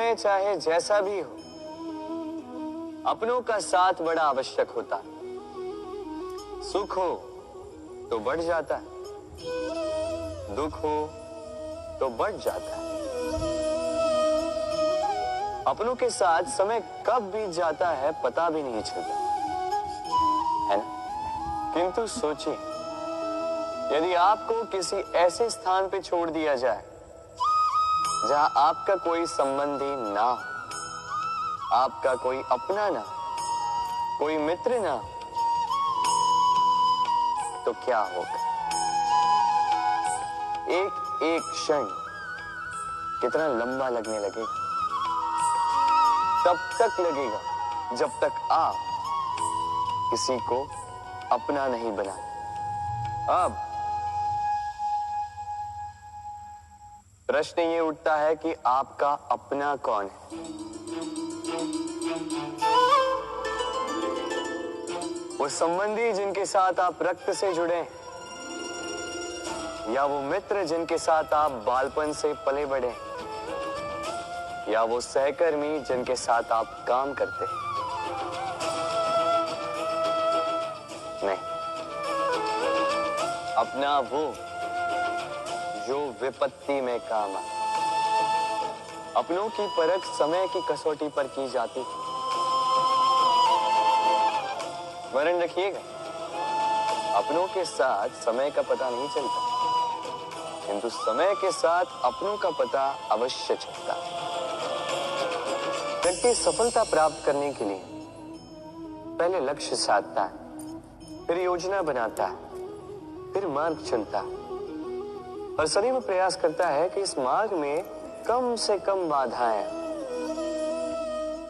समय चाहे जैसा भी हो, अपनों का साथ बड़ा आवश्यक होता है। सुख हो तो बढ़ जाता है, दुख हो तो बढ़ जाता है। अपनों के साथ समय कब बीत जाता है पता भी नहीं चलता, है ना? किंतु सोचिए, यदि आपको किसी ऐसे स्थान पे छोड़ दिया जाए जहां आपका कोई संबंधी ना हो, आपका कोई अपना ना, कोई मित्र ना, तो क्या होगा? एक एक क्षण कितना लंबा लगने लगेगा। तब तक लगेगा जब तक आप किसी को अपना नहीं बनाते। अब प्रश्न ये उठता है कि आपका अपना कौन है? वो संबंधी जिनके साथ आप रक्त से जुड़े हैं, या वो मित्र जिनके साथ आप बालपन से पले बढ़े हैं, या वो सहकर्मी जिनके साथ आप काम करते हैं? नहीं, अपना वो जो विपत्ति में काम आए। अपनों की परख समय की कसौटी पर की जाती है। स्मरण रखिएगा, अपनों के साथ समय का पता नहीं चलता, किंतु समय के साथ अपनों का पता अवश्य चलता है। व्यक्ति सफलता प्राप्त करने के लिए पहले लक्ष्य साधता है, फिर योजना बनाता है, फिर मार्ग चुनता है और सदैव प्रयास करता है कि इस मार्ग में कम से कम बाधाएं,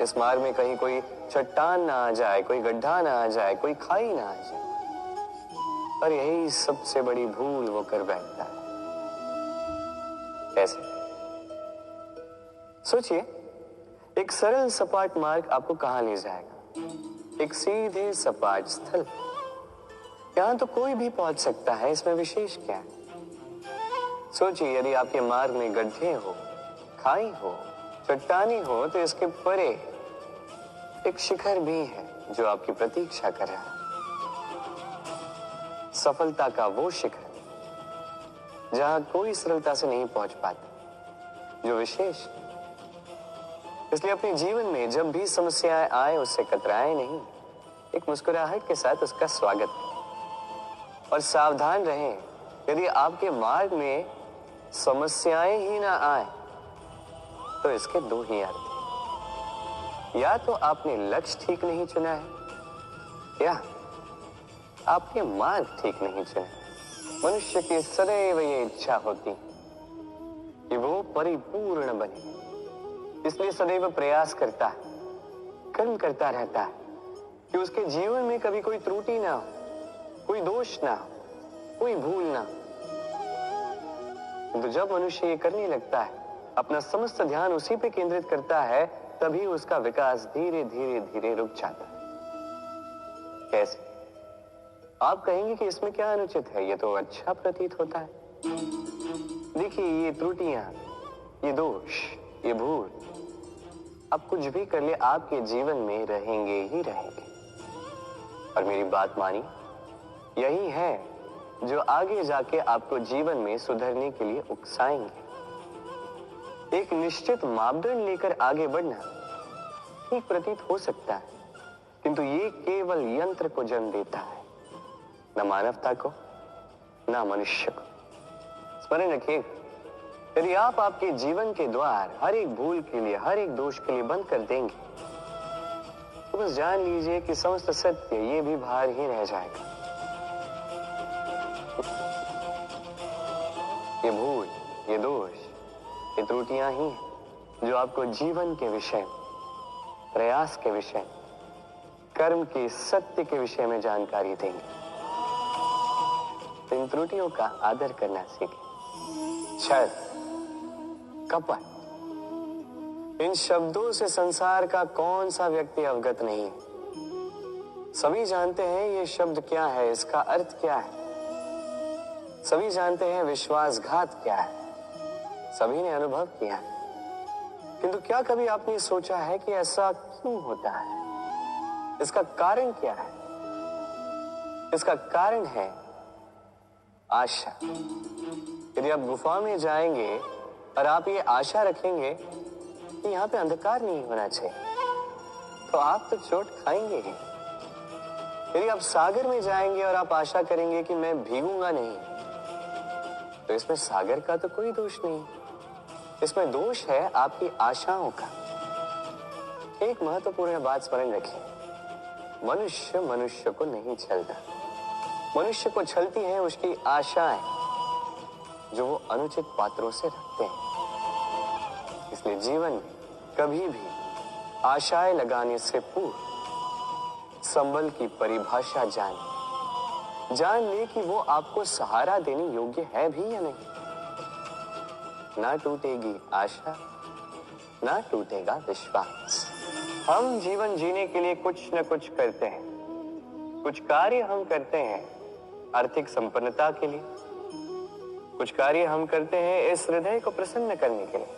इस मार्ग में कहीं कोई चट्टान ना आ जाए, कोई गड्ढा ना आ जाए, कोई खाई ना आ जाए। और यही सबसे बड़ी भूल वो कर बैठता है। कैसे? सोचिए, एक सरल सपाट मार्ग आपको कहां ले जाएगा? एक सीधे सपाट स्थल। यहां तो कोई भी पहुंच सकता है, इसमें विशेष क्या है? सोचिए, यदि आपके मार्ग में गड्ढे हो, खाई हो, चट्टानी हो, तो इसके परे एक शिखर भी है जो आपकी प्रतीक्षा कर रहा है। सफलता का वो शिखर जहां कोई सरलता से नहीं पहुंच पाता, जो विशेष। इसलिए अपने जीवन में जब भी समस्याएं आए उससे कतराएं नहीं, एक मुस्कुराहट के साथ उसका स्वागत करें। और सावधान रहें, यदि आपके मार्ग में समस्याएं ही ना आए तो इसके दो ही अर्थ हैं। या तो आपने लक्ष्य ठीक नहीं चुना है, या आपने मार्ग ठीक नहीं चुना है। मनुष्य की सदैव ये इच्छा होती कि वो परिपूर्ण बने, इसलिए सदैव प्रयास करता है, कर्म करता रहता है कि उसके जीवन में कभी कोई त्रुटि ना हो, कोई दोष ना हो, कोई भूल ना हो। तो जब मनुष्य ये करने लगता है, अपना समस्त ध्यान उसी पे केंद्रित करता है, तभी उसका विकास धीरे धीरे धीरे रुक जाता है। कैसे? आप कहेंगे कि इसमें क्या अनुचित है, ये तो अच्छा प्रतीत होता है। देखिए, ये त्रुटियां, ये दोष, ये भूल, अब कुछ भी कर ले आपके जीवन में रहेंगे ही रहेंगे। और मेरी बात मानी, यही है जो आगे जाके आपको जीवन में सुधरने के लिए उकसाएंगे। एक निश्चित मापदंड लेकर आगे बढ़ना ठीक प्रतीत हो सकता है, किंतु ये केवल यंत्र को जन्म देता है, न मानवता को, न मनुष्य को। स्मरण रखिए, यदि आप आपके जीवन के द्वार हर एक भूल के लिए, हर एक दोष के लिए बंद कर देंगे, तो बस जान लीजिए कि समस्त सत्य ये भी बाहर ही रह जाएगा। ये भूल, ये दोष, ये त्रुटियां ही हैं जो आपको जीवन के विषय, प्रयास के विषय, कर्म के सत्य के विषय में जानकारी देंगे। इन त्रुटियों का आदर करना सीखें। छल, कपट, इन शब्दों से संसार का कौन सा व्यक्ति अवगत नहीं है? सभी जानते हैं ये शब्द क्या है, इसका अर्थ क्या है। सभी जानते हैं विश्वासघात क्या है, सभी ने अनुभव किया है। किंतु क्या कभी आपने सोचा है कि ऐसा क्यों होता है? इसका कारण क्या है? इसका कारण है आशा। यदि आप गुफा में जाएंगे और आप ये आशा रखेंगे कि यहाँ पे अंधकार नहीं होना चाहिए, तो आप तो चोट खाएंगे ही। यदि आप सागर में जाएंगे और आप आशा करेंगे कि मैं भीगूंगा नहीं, तो इसमें सागर का तो कोई दोष नहीं, इसमें दोष है आपकी आशाओं का। एक महत्वपूर्ण बात स्मरण रखिए, मनुष्य मनुष्य को नहीं छलता, मनुष्य को छलती है उसकी आशाएं जो वो अनुचित पात्रों से रखते हैं। इसलिए जीवन में कभी भी आशाएं लगाने से पूर्व संबल की परिभाषा जान ले कि वो आपको सहारा देने योग्य है भी या नहीं। ना टूटेगी आशा, ना टूटेगा विश्वास। हम जीवन जीने के लिए कुछ न कुछ करते हैं, कुछ कार्य हम करते हैं आर्थिक संपन्नता के लिए, कुछ कार्य हम करते हैं इस हृदय को प्रसन्न करने के लिए।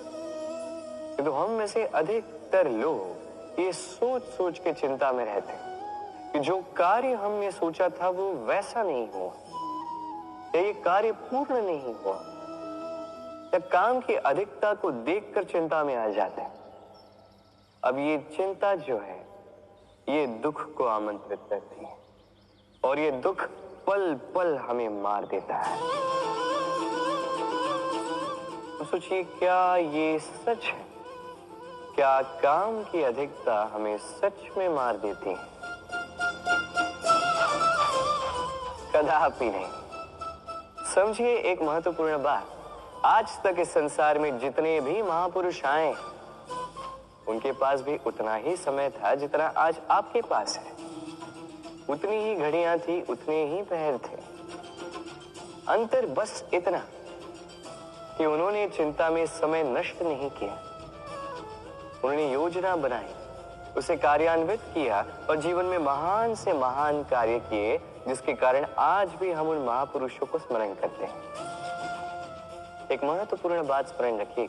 किंतु हम में से अधिकतर लोग ये सोच सोच के चिंता में रहते हैं कि जो कार्य हमने सोचा था वो वैसा नहीं हुआ, या ये कार्य पूर्ण नहीं हुआ, या काम की अधिकता को देखकर चिंता में आ जाते हैं। अब ये चिंता जो है ये दुख को आमंत्रित करती है, और ये दुख पल पल हमें मार देता है। तो सोचिए, क्या ये सच है? क्या काम की अधिकता हमें सच में मार देती है? कदापि नहीं। समझिए एक महत्वपूर्ण बात, आज तक इस संसार में जितने भी महापुरुष आए, उनके पास भी उतना ही समय था जितना आज आपके पास है। उतनी ही घड़ियां थी, उतने ही पहर थे। अंतर बस इतना कि उन्होंने चिंता में समय नष्ट नहीं किया, उन्होंने योजना बनाई, उसे कार्यान्वित किया और जीवन में महान से महान कार्य किए, जिसके कारण आज भी हम उन महापुरुषों को स्मरण करते हैं। एक महत्वपूर्ण बात स्मरण रखिए,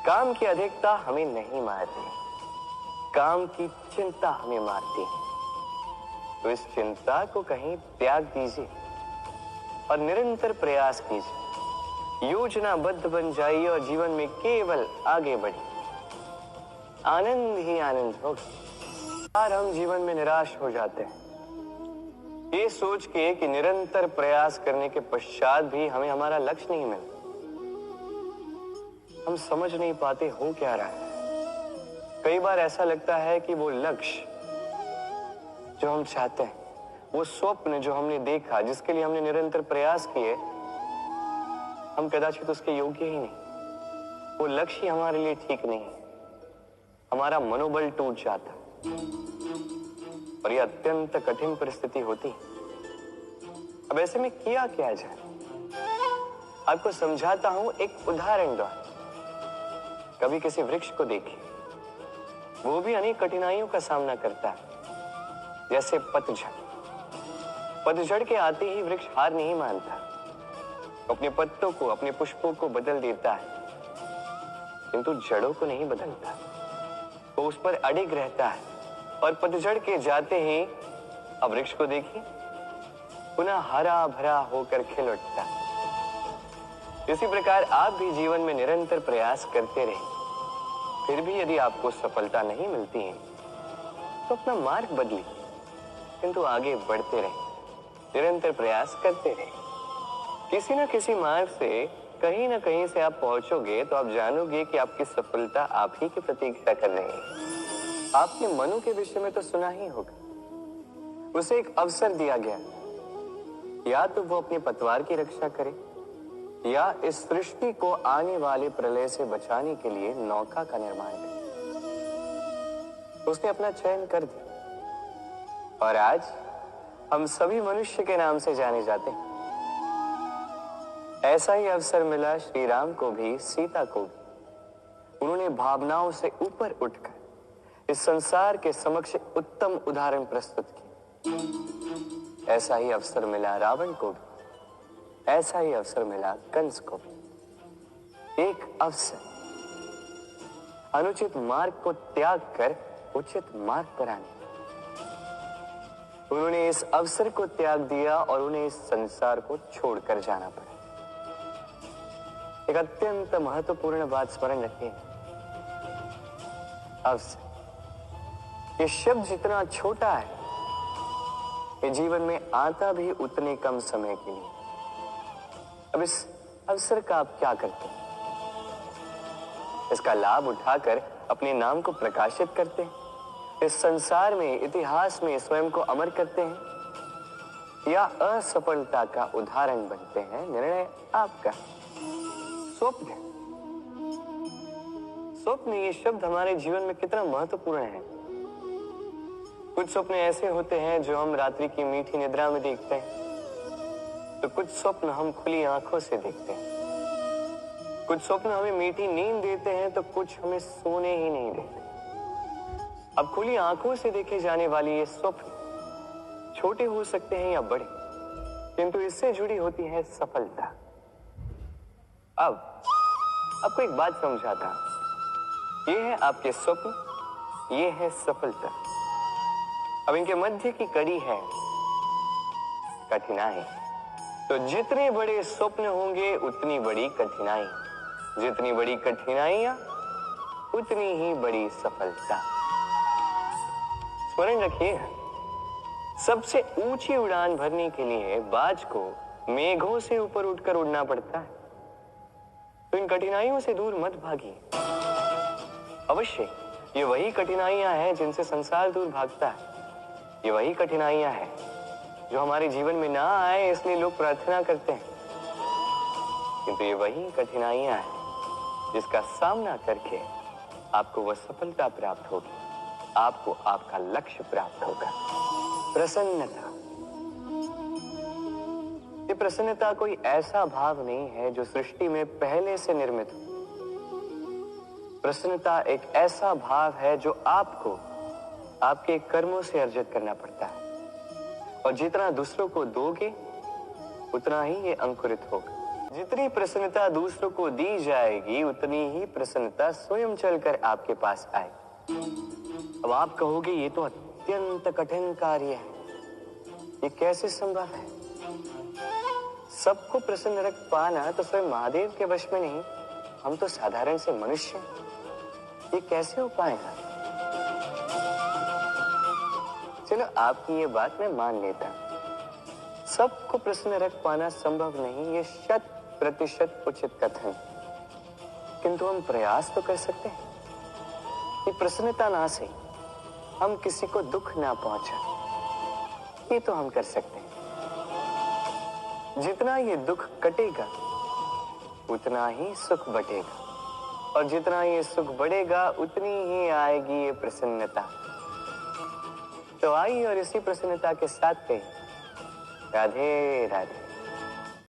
काम की अधिकता हमें नहीं मारती, काम की चिंता हमें मारती है। तो इस चिंता को कहीं त्याग दीजिए और निरंतर प्रयास कीजिए, योजनाबद्ध बन जाइए और जीवन में केवल आगे बढ़िए। आनंद ही आनंद होगा। और हम जीवन में निराश हो जाते हैं ये सोच के कि निरंतर प्रयास करने के पश्चात भी हमें हमारा लक्ष्य नहीं मिलता। हम समझ नहीं पाते हो क्या रहा है। कई बार ऐसा लगता है कि वो लक्ष्य जो हम चाहते हैं, वो स्वप्न जो हमने देखा, जिसके लिए हमने निरंतर प्रयास किए, हम कदाचित उसके योग्य ही नहीं। वो लक्ष्य हमारे लिए ठीक नहीं है। हमारा मनोबल टूट जाता और ये अत्यंत कठिन परिस्थिति होती। अब ऐसे में किया क्या जाए? आपको समझाता हूं एक उदाहरण द्वारा। कभी किसी वृक्ष को देखिए, वो भी अनेक कठिनाइयों का सामना करता है, जैसे पतझड़। पतझड़ के आते ही वृक्ष हार नहीं मानता, अपने पत्तों को, अपने पुष्पों को बदल देता है, किंतु जड़ों को नहीं बदलता। वो उस पर अडिग रहता है और पतझड़ के जाते ही अब वृक्ष को देखिए, पुनः हरा भरा होकर खिल उठता है। इसी प्रकार आप भी जीवन में निरंतर प्रयास करते रहे, फिर भी यदि आपको सफलता नहीं मिलती है तो अपना मार्ग बदलिए, किंतु आगे बढ़ते रहे, निरंतर प्रयास करते रहे। किसी न किसी मार्ग से कहीं ना कहीं से आप पहुंचोगे तो आप जानोगे कि आपकी सफलता आप ही की प्रतीक्षा कर रही है। आपने मनु के विषय में तो सुना ही होगा। उसे एक अवसर दिया गया, या तो वो अपने पतवार की रक्षा करे या इस सृष्टि को आने वाले प्रलय से बचाने के लिए नौका का निर्माण करे। उसने अपना चयन कर दिया और आज हम सभी मनुष्य के नाम से जाने जाते हैं। ऐसा ही अवसर मिला श्री राम को भी, सीता को भी। उन्होंने भावनाओं से ऊपर उठकर इस संसार के समक्ष उत्तम उदाहरण प्रस्तुत किया। ऐसा ही अवसर मिला रावण को भी, ऐसा ही अवसर मिला कंस को भी। एक अवसर अनुचित मार्ग को त्याग कर उचित मार्ग पर आने। उन्होंने इस अवसर को त्याग दिया और उन्हें इस संसार को छोड़कर जाना पड़ा। एक अत्यंत महत्वपूर्ण बात स्मरण रखिए, अवसर। ये शब्द जितना छोटा है, ये जीवन में आता भी उतने कम समय के लिए। अब इस अवसर का आप क्या करते हैं? इसका लाभ उठाकर अपने नाम को प्रकाशित करते हैं, इस संसार में, इतिहास में स्वयं को अमर करते हैं, या असफलता का उदाहरण बनते हैं? निर्णय आपका। स्वप्न, स्वप्न ये शब्द हमारे जीवन में कितना महत्वपूर्ण है। कुछ स्वप्न ऐसे होते हैं जो हम रात्रि की मीठी निद्रा में देखते हैं, तो कुछ स्वप्न हम खुली आंखों से देखते हैं। कुछ स्वप्न हमें मीठी नींद देते हैं, तो कुछ हमें सोने ही नहीं देते। अब खुली आंखों से देखे जाने वाली ये स्वप्न छोटे हो सकते हैं या बड़े, किंतु इससे जुड़ी होती है सफलता। अब आपको एक बात समझाता हूं, ये है आपके स्वप्न, ये है सफलता। अब इनके मध्य की कड़ी है कठिनाई। तो जितने बड़े स्वप्न होंगे उतनी बड़ी कठिनाई, जितनी बड़ी कठिनाइयां उतनी ही बड़ी सफलता। स्मरण रखिए, सबसे ऊंची उड़ान भरने के लिए बाज को मेघों से ऊपर उठकर उड़ना पड़ता है। तो इन कठिनाइयों से दूर मत भागिए। अवश्य ये वही कठिनाइयां हैं जिनसे संसार दूर भागता है। ये वही कठिनाइयां हैं जो हमारे जीवन में ना आए इसलिए लोग प्रार्थना करते हैं, किंतु ये वही कठिनाइयां हैं जिसका सामना करके आपको वह सफलता प्राप्त होगी, आपको आपका लक्ष्य प्राप्त होगा। प्रसन्नता, ये प्रसन्नता कोई ऐसा भाव नहीं है जो सृष्टि में पहले से निर्मित हो। प्रसन्नता एक ऐसा भाव है जो आपको आपके कर्मों से अर्जित करना पड़ता है, और जितना दूसरों को दोगे उतना ही ये अंकुरित होगा। जितनी प्रसन्नता दूसरों को दी जाएगी उतनी ही प्रसन्नता स्वयं चलकर आपके पास आएगी। अब आप कहोगे ये तो अत्यंत कठिन कार्य है, ये कैसे संभव है? सबको प्रसन्न रख पाना तो स्वयं महादेव के वश में नहीं, हम तो साधारण से मनुष्य हैं। ये कैसे हो पाएगा? चलो आपकी ये बात मैं मान लेता हूं, सबको प्रसन्न रख पाना संभव नहीं, ये 100% उचित कथन, किंतु हम प्रयास तो कर सकते हैं कि प्रसन्नता ना से हम किसी को दुख ना पहुंचा। ये तो हम कर सकते हैं। जितना ये दुख कटेगा उतना ही सुख बढ़ेगा, और जितना ये सुख बढ़ेगा उतनी ही आएगी ये प्रसन्नता। तो आइए और इसी प्रसन्नता के साथ कहिए राधे राधे।